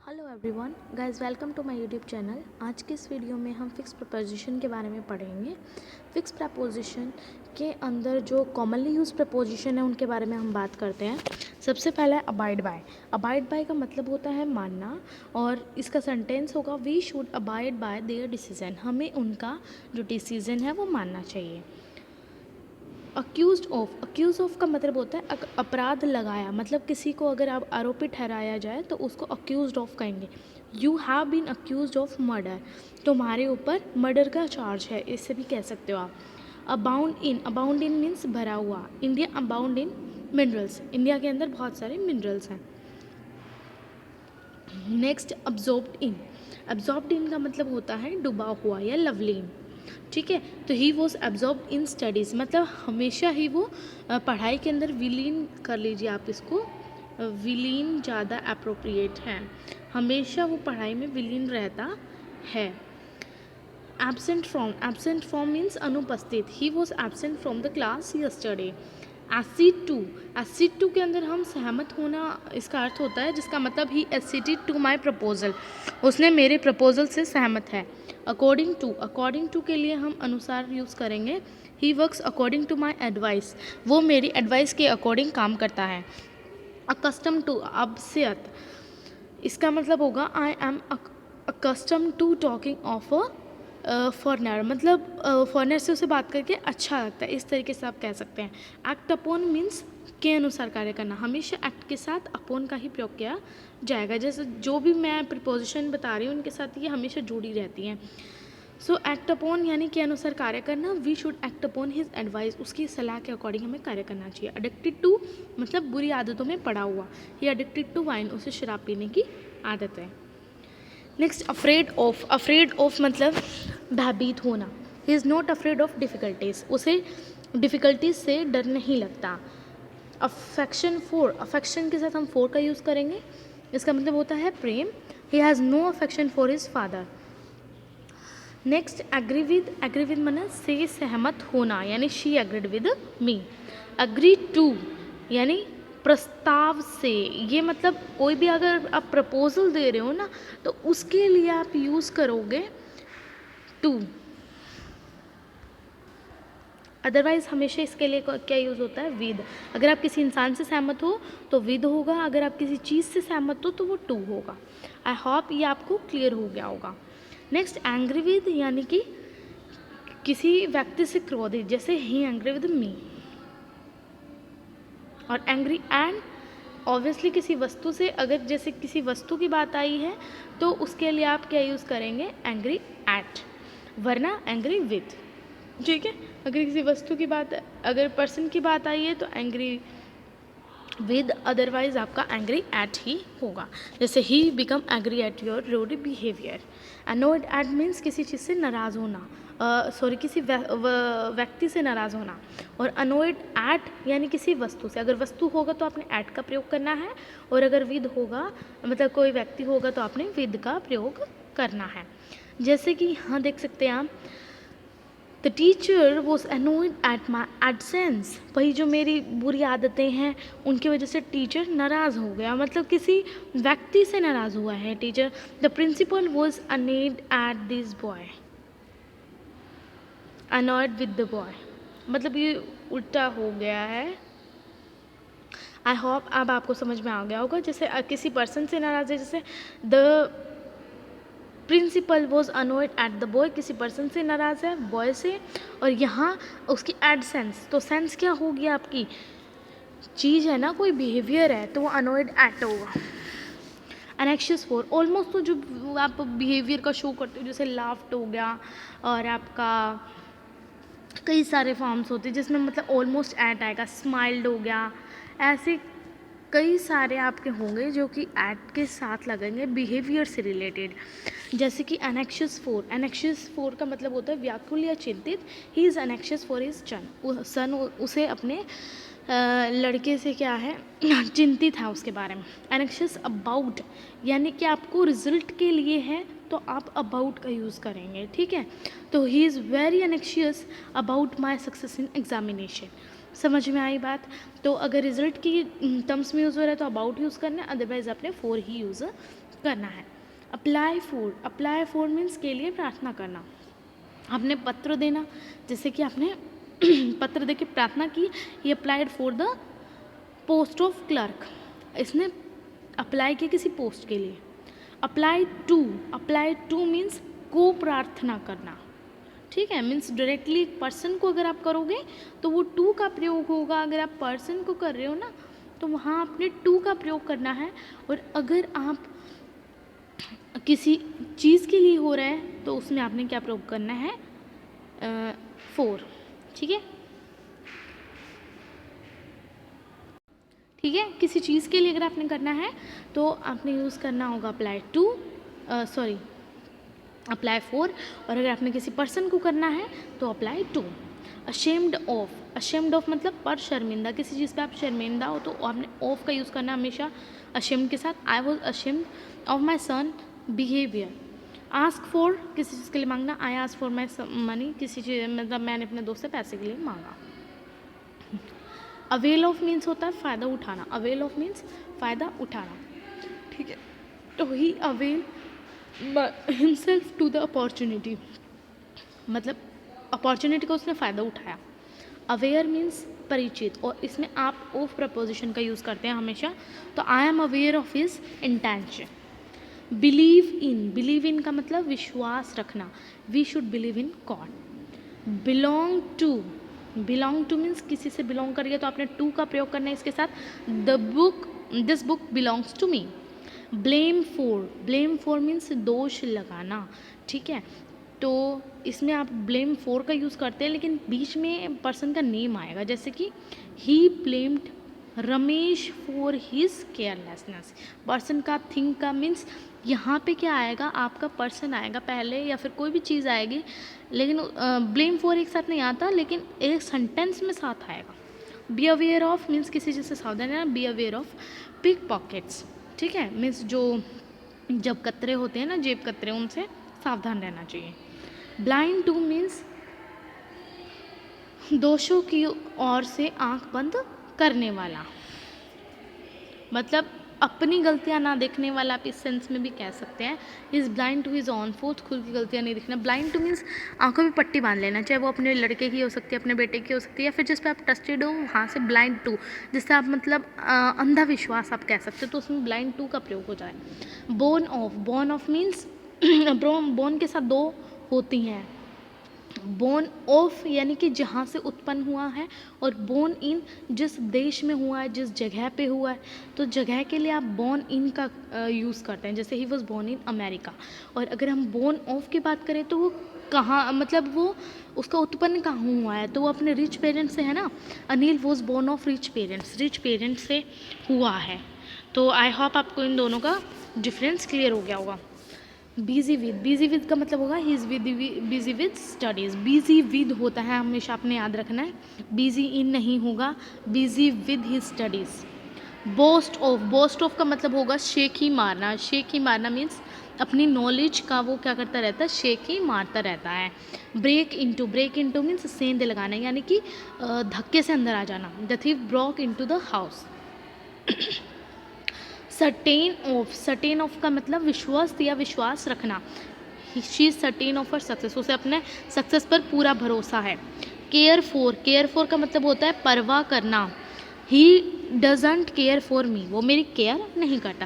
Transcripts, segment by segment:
Hello everyone guys, welcome to my YouTube channel. आज के इस वीडियो में हम फिक्स प्रपोजिशन के बारे में पढ़ेंगे। फिक्स प्रपोजिशन के अंदर जो कॉमनली यूज प्रपोजिशन है उनके बारे में हम बात करते हैं। सबसे पहला है अबाइड बाय। अबाइड बाय का मतलब होता है मानना, और इसका सेंटेंस होगा we should abide by their decision. हमें उनका जो डिसीजन है वो मानना चाहिए। अक्यूज ऑफ का मतलब होता है अपराध लगाया, मतलब किसी को अगर आप आरोपी ठहराया जाए तो उसको अक्यूज ऑफ कहेंगे। You have been accuse of murder, तुम्हारे ऊपर मर्डर का चार्ज है, इससे भी कह सकते हो आप। अबाउंड इन मीन्स भरा हुआ। India abound in minerals, India के अंदर बहुत सारे मिनरल्स हैं। नेक्स्ट अब्जॉर्ब्ड इन का मतलब होता है डूबा हुआ या लवलीन। ठीक है, तो he was absorbed in studies, मतलब हमेशा ही वो पढ़ाई के अंदर विलीन कर लीजिए आप इसको, विलीन ज़्यादा अप्रोप्रिएट है, हमेशा वो पढ़ाई में विलीन रहता है। एब्सेंट फ्रॉम मीन्स अनुपस्थित। He was absent from the class yesterday. Accede to के अंदर हम सहमत होना इसका अर्थ होता है, जिसका मतलब ही एसिडेड टू माई प्रपोजल, उसने मेरे प्रपोजल से सहमत है। अकॉर्डिंग टू के लिए हम अनुसार यूज़ करेंगे। He works according to my advice, वो मेरी एडवाइस के अकॉर्डिंग काम करता है। अकस्टम टू, अब से अत, इसका मतलब होगा I am accustom to talking of a foreigner, मतलब फॉरनर से उसे बात करके अच्छा लगता है, इस तरीके से आप कह सकते हैं। एक्ट अपॉन मीन्स के अनुसार कार्य करना, हमेशा एक्ट के साथ अपॉन का ही प्रयोग किया जाएगा। जैसे जो भी मैं प्रिपोजिशन बता रही हूँ उनके साथ ये हमेशा जुड़ी रहती हैं। सो एक्ट अपॉन यानी के अनुसार कार्य करना। We should act upon his advice, उसकी सलाह के अकॉर्डिंग हमें कार्य करना चाहिए। एडिक्टेड टू मतलब बुरी आदतों में पड़ा हुआ। ही एडिक्टेड टू वाइन, उसे शराब पीने की आदत है। नेक्स्ट अफ्रेड ऑफ मतलब भयभीत होना। He is not afraid of difficulties, उसे डिफ़िकल्टीज से डर नहीं लगता। अफेक्शन के साथ हम फोर का यूज़ करेंगे, इसका मतलब होता है प्रेम। He has no affection for his father. Next agree with माना से सहमत होना, यानी she agreed with me. Agree to यानी प्रस्ताव से, ये मतलब कोई भी अगर आप प्रपोजल दे रहे हो ना तो उसके लिए आप यूज़ करोगे टू। अदरवाइज हमेशा इसके लिए क्या यूज़ होता है, विद। अगर आप किसी इंसान से सहमत हो तो विद होगा, अगर आप किसी चीज़ से सहमत हो तो वो टू होगा। आई होप ये आपको क्लियर हो गया होगा। नेक्स्ट एंग्री विद यानी कि किसी व्यक्ति से क्रोधित, जैसे ही एंग्री विद मी। और एंग्री एंड ऑब्वियसली किसी वस्तु से, अगर जैसे किसी वस्तु की बात आई है तो उसके लिए आप क्या यूज़ करेंगे, एंग्री एट, वरना एंग्री विद। ठीक है, अगर किसी वस्तु की बात, अगर पर्सन की बात आई है तो एंग्री विद, अदरवाइज आपका एंग्री एट ही होगा। जैसे he become angry at your rude behaviour. Annoyed at means किसी चीज़ से नाराज़ होना, किसी व्यक्ति से नाराज़ होना। और अनोयड एट यानी किसी वस्तु से, अगर वस्तु होगा तो आपने एट का प्रयोग करना है, और अगर विद होगा मतलब कोई व्यक्ति होगा तो आपने विद का प्रयोग करना है। जैसे कि यहाँ देख सकते हैं आप, the teacher was annoyed at my AdSense, वही जो मेरी बुरी आदतें हैं उनकी वजह से टीचर नाराज़ हो गया, मतलब किसी व्यक्ति से नाराज़ हुआ है teacher. The principal was annoyed at this boy, annoyed with the boy, मतलब ये उल्टा हो गया है। आई होप अब आपको समझ में आ गया होगा। जैसे किसी पर्सन से नाराज़ है, जैसे the principal was annoyed at the boy, किसी पर्सन से नाराज़ है, बॉय से, और यहाँ उसकी एडसेंस, तो सेंस क्या होगी आपकी, चीज़ है ना, कोई बिहेवियर है, तो वो अनोइड एट होगा। एनेक्शियस फॉर ऑलमोस्ट, तो जो आप बिहेवियर का शो करते हो, जैसे लाफ्ट हो गया, और आपका कई सारे फॉर्म्स होते हैं जिसमें मतलब ऑलमोस्ट एट आएगा। स्माइल्ड हो गया, ऐसे कई सारे आपके होंगे जो कि एट के साथ लगेंगे बिहेवियर से रिलेटेड। जैसे कि एनेक्शियस फोर का मतलब होता है व्याकुल या चिंतित। He is anxious for his son, उसे अपने लड़के से क्या है चिंतित है उसके बारे में। एनेक्शियस अबाउट यानी कि आपको रिजल्ट के लिए है तो आप अबाउट का यूज़ करेंगे। ठीक है, तो he is very anxious about my success in examination. समझ में आई बात। तो अगर रिजल्ट की टर्म्स में यूज़ हो रहा है तो अबाउट यूज़ करना है, अदरवाइज आपने फॉर ही यूज़ करना है। अप्लाई फॉर मीन्स के लिए प्रार्थना करना। आपने पत्र देना, जैसे कि आपने पत्र दे के प्रार्थना की, he applied for the post of clerk, इसने अप्लाई किया किसी पोस्ट के लिए। अप्लाई टू मीन्स को प्रार्थना करना, ठीक है, मीन्स डायरेक्टली पर्सन को अगर आप करोगे तो वो टू का प्रयोग होगा, अगर आप पर्सन को कर रहे हो ना तो वहाँ आपने टू का प्रयोग करना है। और अगर आप किसी चीज़ के लिए हो रहा है तो उसमें आपने क्या प्रयोग करना है, फॉर, ठीक है, ठीक है, किसी चीज़ के लिए अगर आपने करना है तो आपने यूज़ करना होगा अप्लाई फॉर, और अगर आपने किसी पर्सन को करना है तो अप्लाई टू। अशेम्ड ऑफ मतलब पर शर्मिंदा, किसी चीज़ पे आप शर्मिंदा हो तो आपने ऑफ का यूज़ करना हमेशा अशेम्ड के साथ। I was ashamed of my son behaviour. Ask for, किसी चीज़ के लिए मांगना, I ask for my money, किसी चीज़ मतलब मैंने अपने दोस्त से पैसे के लिए मांगा। अवेल ऑफ मीन्स होता है फ़ायदा उठाना, अवेल ऑफ मीन्स फ़ायदा उठाना, ठीक है, तो he avail himself to the opportunity, मतलब अपॉर्चुनिटी का उसने फ़ायदा उठाया। अवेयर मीन्स परिचित, और इसमें आप ऑफ प्रपोजिशन का यूज़ करते हैं हमेशा, तो I am aware of his intention. Believe in का मतलब विश्वास रखना, we should believe in God. Belong to means किसी से बिलोंग करिए तो आपने टू का प्रयोग करना है इसके साथ। This book belongs to me. Blame for means दोष लगाना, ठीक है, तो इसमें आप ब्लेम फॉर का यूज़ करते हैं लेकिन बीच में पर्सन का नेम आएगा, जैसे कि ही blamed Ramesh for his carelessness. Person का, थिंग का मीन्स यहाँ पे क्या आएगा, आपका पर्सन आएगा पहले या फिर कोई भी चीज़ आएगी, लेकिन ब्लेम फॉर एक साथ नहीं आता, लेकिन एक सेंटेंस में साथ आएगा। बी अवेयर ऑफ मीन्स किसी चीज़ से सावधान रहना, be aware of pickpockets, ठीक है, मीन्स जो जब कतरे होते हैं ना, जेब कतरे, उनसे सावधान रहना चाहिए। ब्लाइंड टू मीन्स दोषों की ओर से आंख बंद करने वाला, मतलब अपनी गलतियां ना देखने वाला, आप इस सेंस में भी कह सकते हैं। Is blind to his own faults, खुद की गलतियां नहीं दिखना। ब्लाइंड टू मीन्स आंखों में पट्टी बांध लेना, चाहे वो अपने लड़के की हो सकती है, अपने बेटे की हो सकती है, या फिर जिस पे आप ट्रस्टेड हो वहाँ से ब्लाइंड टू, जिससे आप मतलब अंधा विश्वास आप कह सकते हो, तो उसमें ब्लाइंड टू का प्रयोग हो जाए। बोर्न ऑफ मीन्स बोर्न के साथ दो होती हैं, बोर्न ऑफ यानी कि जहाँ से उत्पन्न हुआ है, और बोर्न इन जिस देश में हुआ है, जिस जगह पे हुआ है, तो जगह के लिए आप बोर्न इन का यूज़ करते हैं, जैसे he was born in America. और अगर हम बोर्न ऑफ की बात करें तो वो कहाँ, मतलब वो उसका उत्पन्न कहाँ हुआ है, तो वो अपने रिच पेरेंट्स से है ना। Anil was born of rich parents से हुआ है। तो आई होप आपको इन दोनों का डिफरेंस क्लियर हो गया होगा। बिजी विद का मतलब होगा he is busy with studies. Busy with होता है, हमेशा आपने याद रखना है, बिजी इन नहीं होगा, busy with his studies. Boast of का मतलब होगा शेख ही मारना मीन्स अपनी नॉलेज का वो क्या करता रहता है, शेख ही मारता रहता है। ब्रेक इनटू मीन्स सेंध लगाना, यानी कि धक्के से अंदर आ जाना। The thief broke into the house. Certain of का मतलब विश्वास रखना। She is certain of her success, उसे अपने सक्सेस पर पूरा भरोसा है। केयर फॉर का मतलब होता है परवाह करना। He doesn't care for me, वो मेरी केयर नहीं करता।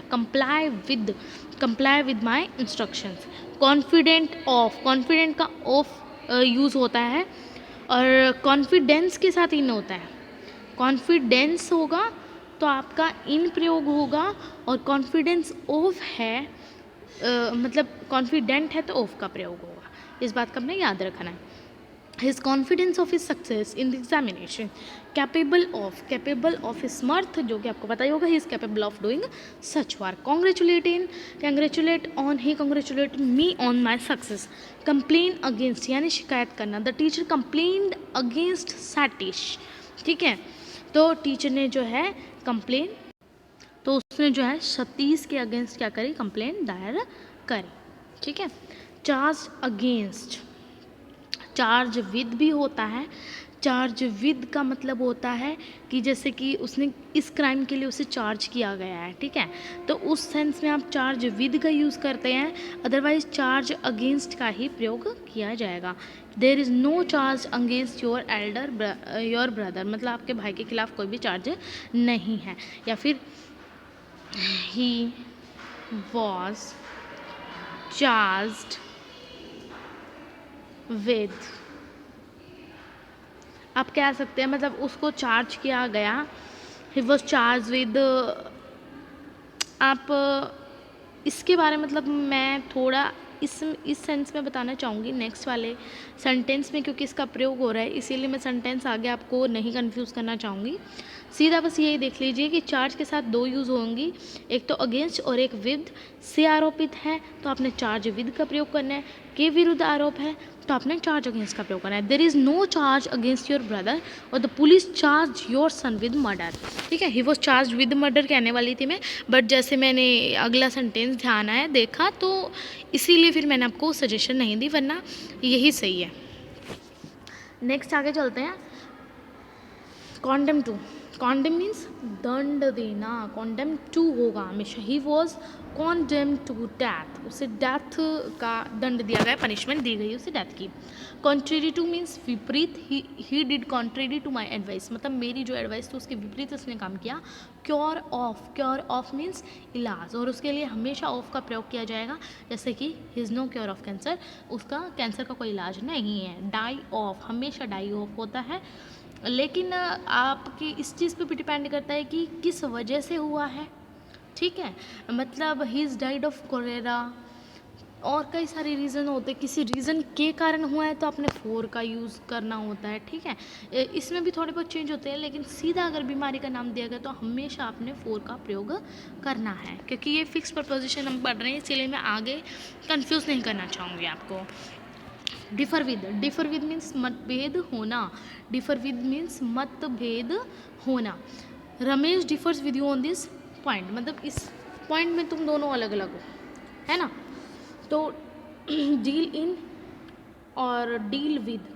Comply with my instructions. Confident का ऑफ यूज़ होता है, और कॉन्फिडेंस के साथ इन होता है। कॉन्फिडेंस होगा तो आपका इन प्रयोग होगा, और कॉन्फिडेंस ऑफ है मतलब कॉन्फिडेंट है तो ऑफ का प्रयोग होगा। इस बात का आपने याद रखना है। His confidence of his success in the examination. Capable of स्मर्थ, जो कि आपको पता ही होगा, he is capable of doing such work. Congratulate me on my success. Complain against यानी शिकायत करना। The teacher complained against Satish, ठीक है, तो टीचर ने जो है कंप्लेन, तो उसने जो है सतीश के अगेंस्ट क्या करी, कंप्लेन दायर करी, ठीक है। चार्ज अगेंस्ट, चार्ज विद भी होता है, चार्ज विद का मतलब होता है कि जैसे कि उसने इस क्राइम के लिए उसे चार्ज किया गया है, ठीक है, तो उस सेंस में आप चार्ज विद का यूज़ करते हैं, अदरवाइज चार्ज अगेंस्ट का ही प्रयोग किया जाएगा। There is no charge against your brother, मतलब आपके भाई के खिलाफ कोई भी चार्ज नहीं है। या फिर ही वॉज चार्ज्ड विद, आप कह सकते हैं मतलब उसको चार्ज किया गया, ही वॉज चार्ज विद। आप इसके बारे में मतलब मैं थोड़ा इस सेंस में बताना चाहूँगी नेक्स्ट वाले सेंटेंस में, क्योंकि इसका प्रयोग हो रहा है इसीलिए मैं सेंटेंस आगे आपको नहीं कंफ्यूज करना चाहूँगी। सीधा बस यही देख लीजिए कि चार्ज के साथ दो यूज़ होंगी, एक तो अगेंस्ट और एक विद। से आरोपित है तो आपने चार्ज विद का प्रयोग करना है, के विरुद्ध आरोप है तो आपने चार्ज अगेंस्ट का प्रयोग करना है। There is no charge against your brother और the police charge your son with murder, ठीक है। He was charge with murder कहने वाली थी मैं, बट जैसे मैंने अगला सेंटेंस ध्यान आया देखा तो इसीलिए फिर मैंने आपको सजेशन नहीं दी, वरना यही सही है। नेक्स्ट आगे चलते हैं। कॉन्डेम टू, कॉन्डेम मीन्स दंड देना, कॉन्डेम टू होगा हमेशा। ही वॉज कॉन्डेम टू डेथ, उसे डेथ का दंड दिया गया, पनिशमेंट दी गई उसे डेथ की। कॉन्ट्रेरी टू मीन्स विपरीत, he did contrary to my advice, मतलब मेरी जो एडवाइस थी उसके विपरीत उसने काम किया। Cure of, cure of means इलाज, और उसके लिए हमेशा ऑफ का प्रयोग किया जाएगा, जैसे कि his no cure of cancer, उसका कैंसर का कोई इलाज नहीं है। डाई ऑफ, हमेशा डाई ऑफ होता है, लेकिन आपकी इस चीज़ पे भी डिपेंड करता है कि किस वजह से हुआ है, ठीक है। मतलब he is died of cholera, और कई सारे रीज़न होते हैं, किसी रीज़न के कारण हुआ है तो आपने फोर का यूज़ करना होता है, ठीक है। इसमें भी थोड़े बहुत चेंज होते हैं, लेकिन सीधा अगर बीमारी का नाम दिया गया तो हमेशा आपने फोर का प्रयोग करना है, क्योंकि ये फिक्स प्रपोजिशन हम पढ़ रहे हैं, इसीलिए मैं आगे कंफ्यूज नहीं करना चाहूँगी आपको। Differ with, differ with means मतभेद होना, डिफर विद मीन्स मतभेद होना। Ramesh differs with you on this point, मतलब इस पॉइंट में तुम दोनों अलग अलग हो, है ना। तो डील इन और डील विद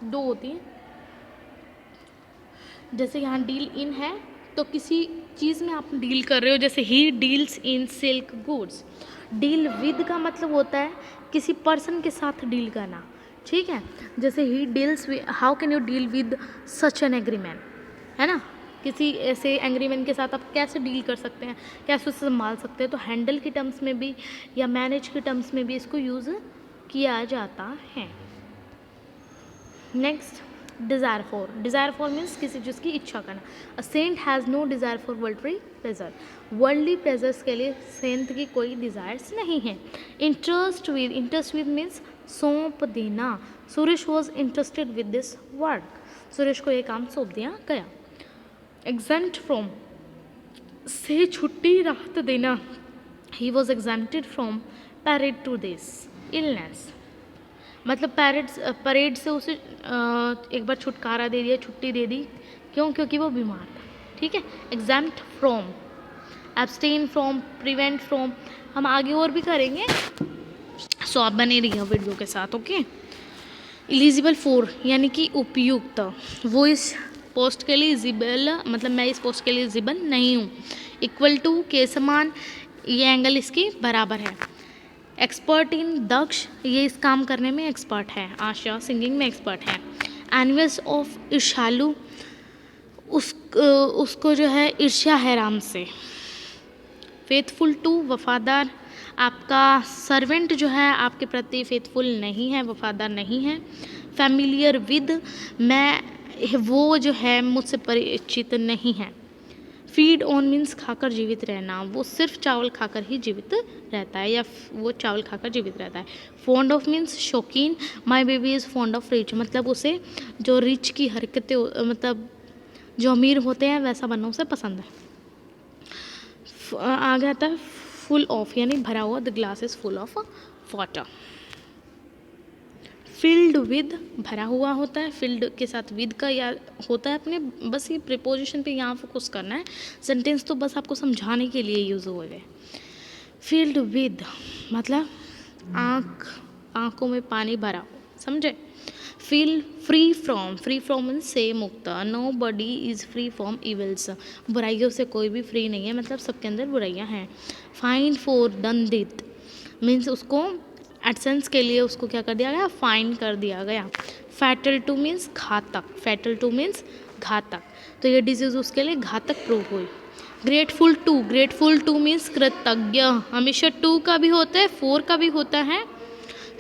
दो होती हैं। जैसे यहाँ डील इन है तो किसी चीज़ में आप डील कर रहे हो, जैसे he deals in silk goods. Deal with का मतलब होता है किसी पर्सन के साथ डील करना, ठीक है। जैसे he deals, how can you deal with such an agreement, है ना। किसी ऐसे एग्रीमेंट के साथ आप कैसे डील कर सकते हैं, कैसे उसे संभाल सकते हैं, तो हैंडल की टर्म्स में भी या मैनेज की टर्म्स में भी इसको यूज़ किया जाता है। Next desire for, desire for means किसी चीज़ की इच्छा करना। A saint has no desire for worldly pleasure, worldly pleasures के लिए सेंट की कोई डिज़ायर्स नहीं है। Interest with, interest with means सौंप देना। Suresh was interested with this work, Suresh को ये काम सौंप दिया गया। एग्जेम्प्ट फ्रॉम, से छुट्टी राहत देना, he was exempted from parade to this illness, मतलब परेड से उसे एक बार छुटकारा दे दिया, छुट्टी दे दी, क्यों, क्योंकि वो बीमार था, ठीक है। Exempt from, abstain from, prevent from, हम आगे और भी करेंगे, सो आप बने रहिए वीडियो के साथ, ओके। एलिजिबल फॉर यानी कि उपयुक्त, वो इस पोस्ट के लिए एलिजिबल, मतलब मैं इस पोस्ट के लिए एलिजिबल नहीं हूँ। इक्वल टू के समान, ये एंगल इसके बराबर है। एक्सपर्ट इन, दक्ष, ये इस काम करने में एक्सपर्ट है। आशा सिंगिंग में एक्सपर्ट है। एनवियस ऑफ, ईर्ष्यालु, उसको जो है ईर्ष्या है राम से। फेथफुल टू, वफादार, आपका सर्वेंट जो है आपके प्रति फेथफुल नहीं है, वफादार नहीं है। फैमिलियर विद, वो जो है मुझसे परिचित नहीं है। फीड ऑन मीन्स खाकर जीवित रहना, वो सिर्फ चावल खाकर ही जीवित रहता है, या वो चावल खाकर जीवित रहता है। फॉन्ड ऑफ मीन्स शौकीन, my baby is fond of rich, मतलब उसे जो रिच की हरकतें, मतलब जो अमीर होते हैं वैसा बनना उसे पसंद है। आगे आता है फुल ऑफ, यानी भरा हुआ, the glass is full of water. Filled with, भरा हुआ होता है, फिल्ड के साथ विद का या होता है अपने, बस ये प्रीपोजिशन पे यहाँ फोकस करना है, सेंटेंस तो बस आपको समझाने के लिए यूज़ हुए हैं। फिल्ड विद मतलब आँखों में पानी भरा हो, समझे। फ्री फ्रॉम मीन्स से मुक्त, nobody is free from evils, बुराइयों से कोई भी फ्री नहीं है, मतलब सबके अंदर बुराइयां हैं। फाइन फॉर दंडित मीन्स उसको एडसेंस के लिए उसको क्या कर दिया गया, फाइन कर दिया गया। फैटल टू मीन्स घातक, फैटल टू मीन्स घातक, तो ये डिजीज़ उसके लिए घातक प्रूव हुई। ग्रेटफुल टू मीन्स कृतज्ञ, हमेशा टू का भी होता है, फोर का भी होता है।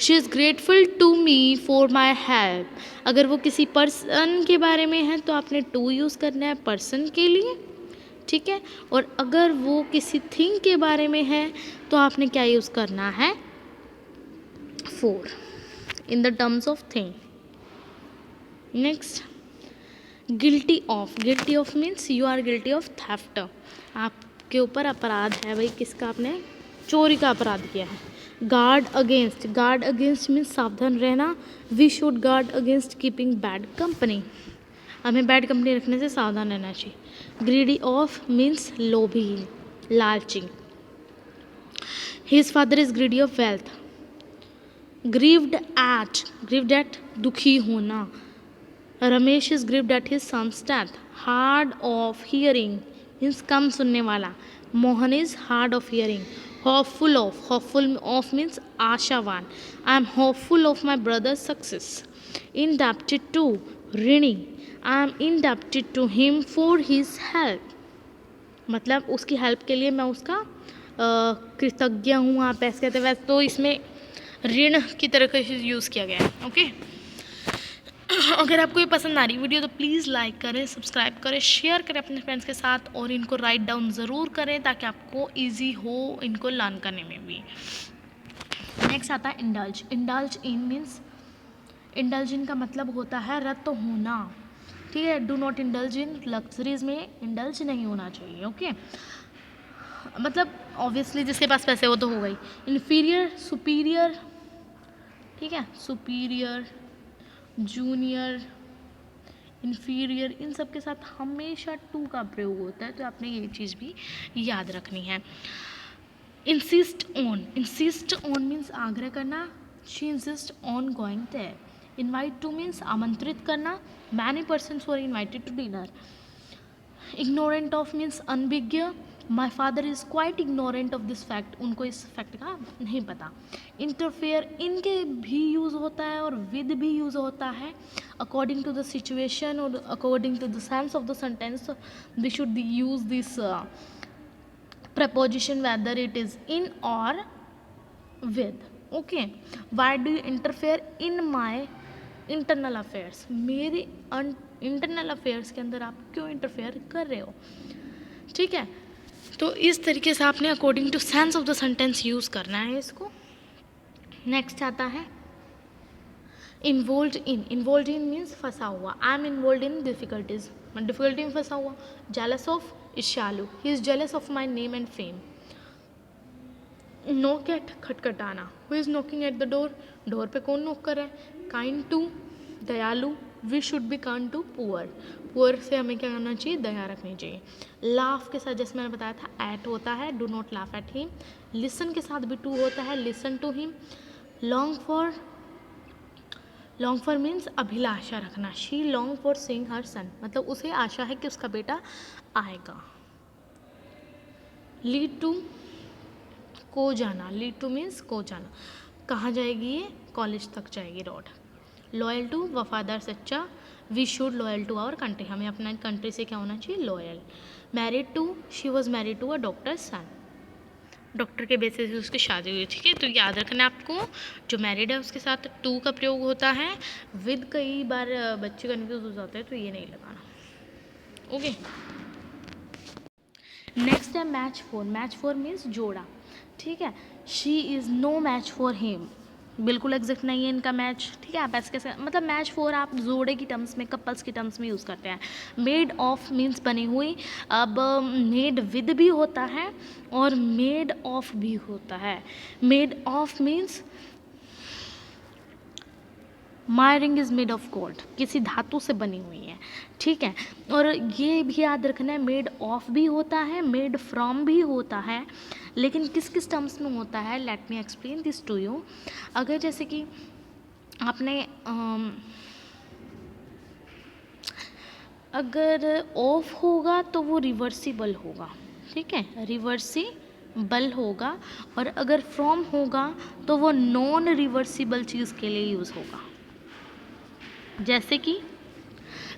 She is grateful to me for my help, अगर वो किसी पर्सन के बारे में है तो आपने टू यूज़ करना है पर्सन के लिए, ठीक है। और अगर वो किसी थिंग के बारे में है तो आपने क्या यूज़ करना है, for, in the terms of thing. Next, guilty of means you are guilty of theft, आपके ऊपर अपराध है भाई, किसका, आपने चोरी का अपराध किया है। गार्ड अगेंस्ट मीन्स सावधान रहना, we should guard against keeping bad company, हमें बैड कंपनी रखने से सावधान रहना चाहिए। ग्रीडी ऑफ मीन्स लोभी, लालची। His father is greedy of wealth. Grieved at दुखी होना, Ramesh is grieved at his son's death. Hard of hearing means कम सुनने वाला, Mohan is hard of hearing. Hopeful of means आशावान, I am hopeful of my brother's success. Indebted to ऋणी, I am indebted to him for his help, मतलब उसकी help के लिए मैं उसका कृतज्ञ हूँ, आप ऐसे कहते हैं, वैसे तो इसमें ऋण की तरह का यूज़ किया गया है। ओके, अगर आपको ये पसंद आ रही वीडियो तो प्लीज़ लाइक करें, सब्सक्राइब करें, शेयर करें अपने फ्रेंड्स के साथ, और इनको राइट डाउन ज़रूर करें ताकि आपको ईजी हो इनको लर्न करने में भी। नेक्स्ट आता है indulge in means, indulge in का मतलब होता है रत होना, ठीक है। Do not indulge in luxuries में इंडल्ज नहीं होना चाहिए, ओके। मतलब ऑब्वियसली जिसके पास पैसे हो तो हो गई। इन्फीरियर, सुपीरियर, ठीक है, सुपीरियर, जूनियर, इन्फीरियर, इन सब के साथ हमेशा टू का प्रयोग होता है, तो आपने ये चीज़ भी याद रखनी है। इंसिस्ट ऑन मीन्स आग्रह करना, she insist on going there. Invite to means आमंत्रित करना, many persons were invited to dinner. Ignorant of means अनभिज्ञ, my father is quite ignorant of this fact, उनको इस फैक्ट का नहीं पता। इंटरफेयर इनके भी यूज़ होता है और विद भी यूज़ होता है, अकॉर्डिंग टू द सिचुएशन और according to the sense of the sentence we should use this preposition whether it is in or with, okay। why do you interfere in my internal affairs, मेरे internal affairs के अंदर आप क्यों interfere कर रहे हो, ठीक है। तो इस तरीके से आपने according to sense of the sentence use करना है इसको। नेक्स्ट आता है इन्वॉल्व इन मीन्स फंसा हुआ, I am involve in difficulties, मैं डिफिकल्टी में फंसा हुआ। जेलस ऑफ इशालू, he is jealous of my name and fame. Knock at, खटखटाना, who is knocking at the door, door पे कौन नॉक कर रहा है। काइंड टू, दयालु, we should be kind to poor से हमें क्या करना चाहिए, दया रखनी चाहिए। लाफ के साथ जैसे मैंने बताया था एट होता है, do not laugh at him. Listen के साथ भी टू होता है, listen to him. Long for means अभिलाषा रखना, she long for seeing her son, मतलब उसे आशा है कि उसका बेटा आएगा। लीड टू, को जाना, लीड टू मीन्स को जाना, कहाँ जाएगी ये, कॉलेज तक जाएगी रोड। लॉयल टू, वफादार सच्चा, we should loyal to our country, हमें अपना कंट्री से क्या होना चाहिए, loyal. Married to, she was married to a doctor son, doctor के बेसिस से उसकी शादी हुई, ठीक है। तो याद रखना आपको, जो मैरिड है उसके साथ टू का प्रयोग होता है, विद कई बार बच्चे कन्फ्यूज हो जाते हैं तो ये नहीं लगाना, ओके। नेक्स्ट है मैच फॉर मीन्स जोड़ा, ठीक है। She is no match for him, बिल्कुल एग्जैक्ट नहीं है इनका मैच, ठीक है। आप ऐसे कैसे, मतलब मैच फॉर आप जोड़े की टर्म्स में, कपल्स की टर्म्स में यूज़ करते हैं। मेड ऑफ मीन्स बनी हुई, अब मेड विद भी होता है और मेड ऑफ भी होता है। Made of means my ring is made of gold, किसी धातु से बनी हुई है, ठीक है। और ये भी याद रखना है, मेड ऑफ भी होता है, मेड फ्रॉम भी होता है, लेकिन किस किस टर्म्स में होता है, let me explain this to you. अगर जैसे कि आपने अगर ऑफ होगा तो वो रिवर्सिबल होगा, ठीक है, रिवर्सिबल होगा। और अगर फ्रॉम होगा तो वो नॉन रिवर्सिबल चीज़ के लिए यूज़ होगा। जैसे कि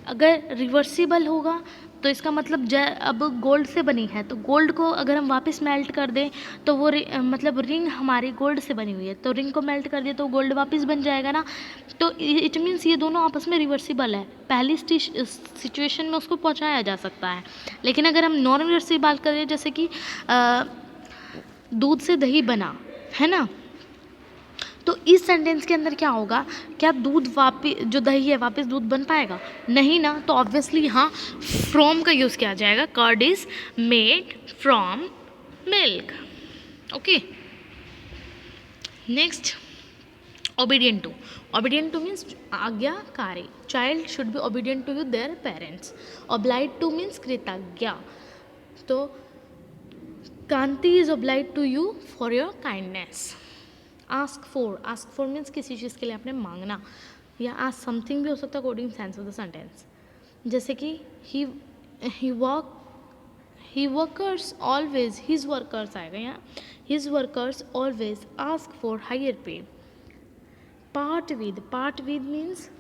अगर रिवर्सिबल होगा तो इसका मतलब अब गोल्ड से बनी है, तो गोल्ड को अगर हम वापस मेल्ट कर दें तो वो मतलब रिंग हमारी गोल्ड से बनी हुई है, तो रिंग को मेल्ट कर दिया तो गोल्ड वापस बन जाएगा ना। तो इट मीन्स ये दोनों आपस में रिवर्सिबल है, पहली सिचुएशन में उसको पहुंचाया जा सकता है। लेकिन अगर हम नॉन रिवर्सिबल बात करें, जैसे कि दूध से दही बना है ना, तो इस सेंटेंस के अंदर क्या होगा, क्या दूध वापिस जो दही है वापस दूध बन पाएगा? नहीं ना। तो ऑब्वियसली यहाँ फ्रॉम का यूज़ किया जाएगा। Curd is made from milk. Okay, next obedient to. Obedient to means आज्ञाकारी। Child should be obedient to you their parents. Obliged to means कृतज्ञ। तो Kanti is obliged to you for your kindness. Ask for means किसी चीज़ के लिए आपने मांगना, या आस्क समथिंग भी हो सकता है according sense of the sentence. जैसे कि he workers always, his workers आएगा यहाँ, his workers always ask for higher pay. Part with means,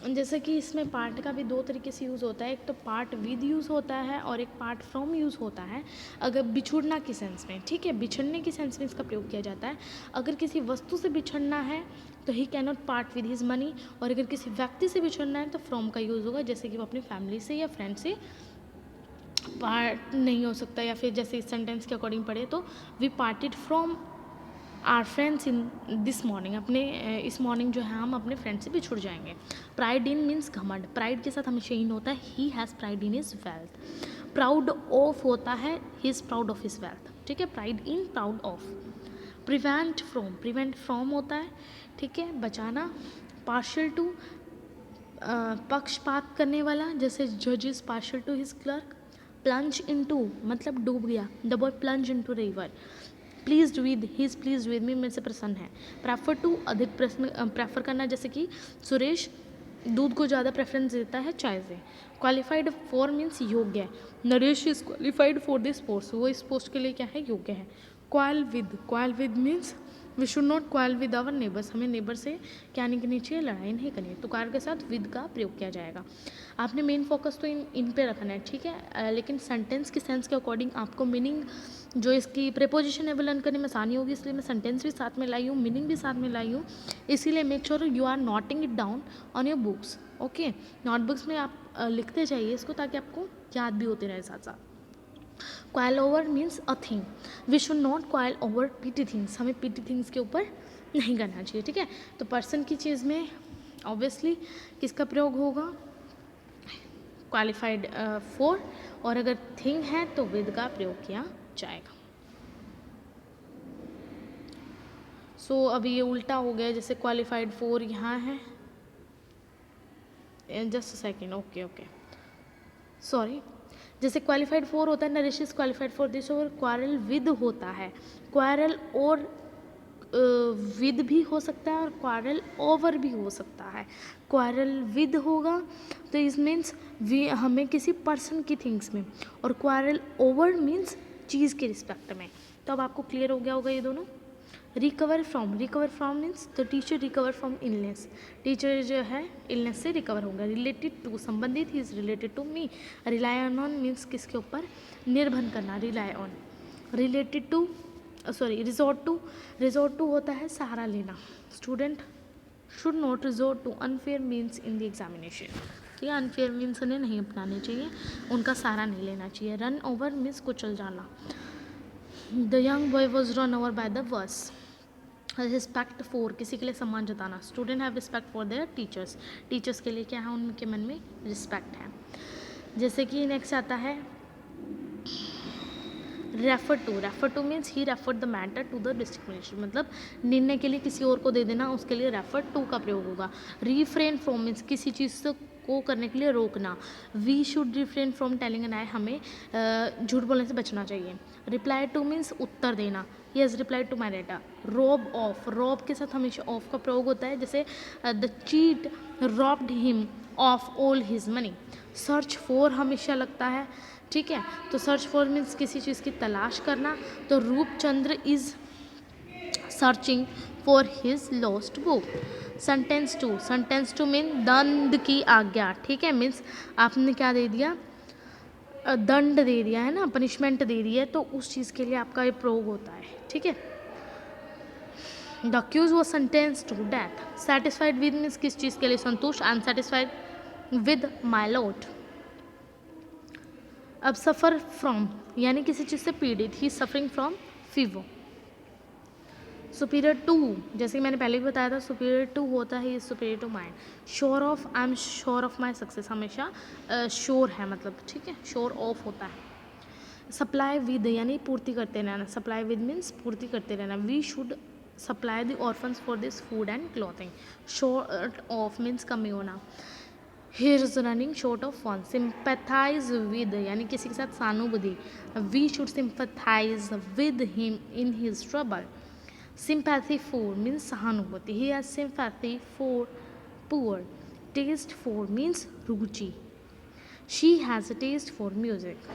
जैसे कि इसमें पार्ट का भी दो तरीके से यूज़ होता है, एक तो पार्ट विद यूज़ होता है और एक पार्ट फ्रॉम यूज़ होता है। अगर बिछुड़ना की सेंस में, ठीक है, बिछड़ने की सेंस में इसका प्रयोग किया जाता है। अगर किसी वस्तु से बिछड़ना है तो he can not part with his money, और अगर किसी व्यक्ति से बिछड़ना है तो फ्रॉम का यूज़ होगा, जैसे कि वो अपनी फैमिली से या फ्रेंड से पार्ट नहीं हो सकता। या फिर जैसे इस सेंटेंस के अकॉर्डिंग पढ़े तो we parted from our friends in this morning, अपने इस मॉर्निंग जो है हम अपने फ्रेंड से बिछुड़ जाएंगे। प्राइड इन मीन्स घमंड, प्राइड के साथ हमेशा इन होता है, he has pride in his wealth. Proud of होता है, he is proud of his wealth, ठीक है, pride in, proud of. Prevent from होता है, ठीक है, बचाना। पार्शियल टू, पक्षपात करने वाला, जैसे जज is partial to his clerk. Plunge into मतलब डूब गया, the boy plunge into river. Pleased with, he is pleased with me, मेरे से प्रसन्न है। प्रेफर टू, अधिक प्रश्न प्रेफर करना, जैसे कि सुरेश दूध को ज़्यादा प्रेफरेंस देता है चाय से। क्वालिफाइड फॉर मीन्स योग्य, Naresh is qualified for this post, वो इस पोस्ट के लिए क्या है, योग्य है। Quarrel with means we should not quarrel with our neighbours, हमें नेबर से क्या नहीं करनी चाहिए, लड़ाई नहीं करनी। तो क्वाल के साथ विद का प्रयोग किया जाएगा। आपने मेन फोकस तो इन पे रखना है, ठीक है, लेकिन सेंटेंस की सेंस के अकॉर्डिंग आपको मीनिंग जो इसकी प्रेपोजिशन है वो लर्न करने में आसानी होगी, इसलिए मैं सेंटेंस भी साथ में लाई हूँ, मीनिंग भी साथ में लाई हूँ। इसीलिए make sure you are noting it down on your books. Okay, notebooks में आप लिखते जाइए इसको, ताकि आपको याद भी होते रहे साथ साथ। Quarrel over means a thing, we should not quarrel over petty things, हमें पीटी थिंग्स के ऊपर नहीं करना चाहिए, ठीक है। तो पर्सन की चीज़ में ऑब्वियसली किसका प्रयोग होगा, क्वालिफाइड फॉर, और अगर थिंग है तो विद का प्रयोग किया जाएगा। सो अभी ये उल्टा हो गया, जैसे क्वालिफाइड फॉर यहाँ है, जस्ट सेकेंड, ओके सॉरी, जैसे क्वालिफाइड फॉर होता है, Naresh is qualified for this, और क्वारल विद होता है, क्वारल और विद भी हो सकता है और क्वारल ओवर भी हो सकता है। क्वारल विद होगा तो इस मीन्स वी हमें किसी पर्सन की थिंग्स में, और क्वारल ओवर मीन्स चीज़ के रिस्पेक्ट में। तो अब आपको क्लियर हो गया होगा ये दोनों। Recover from means the teacher recover from illness, teacher जो है इलनेस से रिकवर होगा। रिलेटेड टू संबंधित, he is related to me. Rely on means किसके ऊपर, निर्भर करना, rely on. Related to resort to होता है सहारा लेना। Student should not resort to unfair means in the examination, ठीक है, अनफेयर मीन्स उन्हें नहीं अपनाने चाहिए, उनका सहारा नहीं लेना चाहिए। रन ओवर मीन्स कुचल जाना। The young boy was run over by the bus. Respect for, किसी के लिए सम्मान जताना। Student have respect for their teachers, teachers के लिए क्या है, उनके मन में रिस्पेक्ट है। जैसे कि नेक्स्ट आता है refer to means he refer the matter to the district magistrate, मतलब निर्णय के लिए किसी और को दे देना, उसके लिए रेफर टू का प्रयोग होगा। रिफ्रेन फ्रॉम मीन्स किसी चीज़ को करने के लिए रोकना। We should refrain from telling a lie, हमें झूठ बोलने से बचना चाहिए। रिप्लाई टू मीन्स उत्तर देना, he has reply to my letter. Rob of, rob के साथ हमेशा ऑफ का प्रयोग होता है, जैसे the cheat robbed him of all his money. Search for हमेशा लगता है, ठीक है, तो सर्च फॉर मीन्स किसी चीज़ की तलाश करना। तो Roopchandra is searching for his lost book. Sentence to mean दंड की आज्ञा, ठीक है, मीन्स आपने क्या दे दिया, दंड दे दिया है ना, पनिशमेंट दे दी है, तो उस चीज़ के लिए आपका ये प्रयोग होता है, ठीक है। The accuse was sentence to death. Satisfied with means किस चीज़ के लिए संतुष्ट, I am satisfied with my lord. अब सफ़र फ्रॉम यानी किसी चीज़ से पीड़ित, he suffering from fever. Superior to, जैसे कि मैंने पहले भी बताया था, सुपीरियर टू होता है, superior to mind. Sure of, I am sure of my success, हमेशा श्योर है मतलब, ठीक है, श्योर ऑफ होता है। सप्लाई विद यानी पूर्ति करते रहना, सप्लाई विद मीन्स पूर्ति करते रहना। We should supply the orphans for this food and clothing. Short of means कमी होना। Here is running short of fun. Sympathise with यानी किसी के साथ सहानुभूति। We should sympathise with him in his trouble. Sympathy for means सहानुभूति। He has sympathy for poor. Taste for means रुचि। She has a taste for music.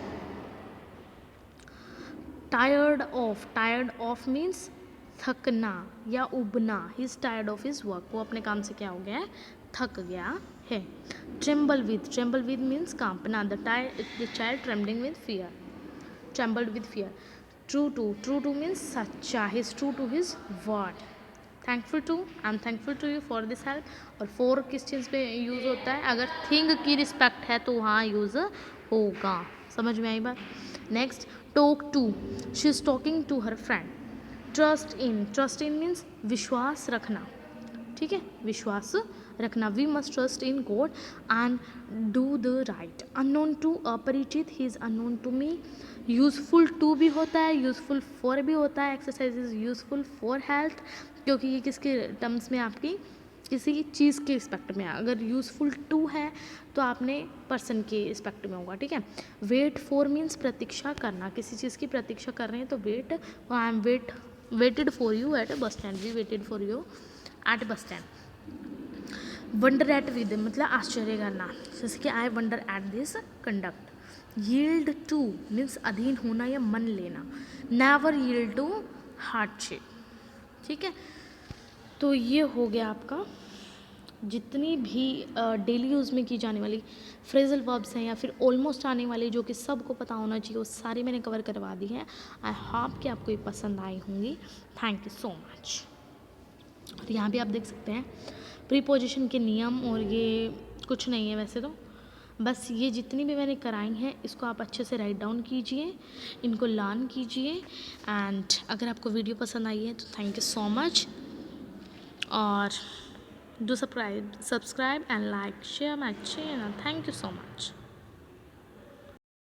Tired of means थकना या उबना। He is tired of his work, वो अपने काम से क्या हो गया है, थक गया है। ट्रेम्बल विद मीन्स कांपना। The child trembling with fear, trembled with fear. True to means सच्चा। He is true to his word. Thankful to, I am thankful to you for this help. और फॉर किस चीज़ पे use होता है, अगर thing की रिस्पेक्ट है तो वहाँ यूज़ होगा। समझ में आई बात। Next, talk to, she is talking to her friend. Trust in means विश्वास रखना, ठीक है, विश्वास रखना। We must trust in God and do the right. Unknown to, अपरिचित, he is unknown to me. Useful to भी होता है, यूज़फुल फॉर भी होता है। Exercise is useful for health, क्योंकि ये किसके टर्म्स में, आपकी किसी चीज़ के रिस्पेक्ट में। अगर यूज़फुल टू है तो आपने पर्सन के रिस्पेक्ट में होगा, ठीक है। वेट फॉर मीन्स प्रतीक्षा करना, किसी चीज़ की प्रतीक्षा कर रहे हैं तो wait. I am waited for you at bus stand. We waited for you at bus stand. Wonder at with मतलब आश्चर्य करना, जैसे कि I wonder at this conduct. Yield to means अधीन होना या मन लेना। नेवर यील्ड टू हार्डशिप, ठीक है। तो ये हो गया आपका जितनी भी डेली यूज़ में की जाने वाली फ्रेजल वर्ब्स हैं या फिर ऑलमोस्ट आने वाली जो कि सबको पता होना चाहिए, वो सारी मैंने कवर करवा दी है। आई होप कि आपको ये पसंद आई होंगी। Thank you so much. और यहाँ भी आप देख सकते हैं प्रीपोजिशन के नियम, और ये कुछ नहीं है वैसे तो, बस ये जितनी भी मैंने कराई हैं इसको आप अच्छे से राइट डाउन कीजिए, इनको लर्न कीजिए। एंड अगर आपको वीडियो पसंद आई है तो थैंक यू सो मच। और do subscribe and like, share my channel. Thank you so much.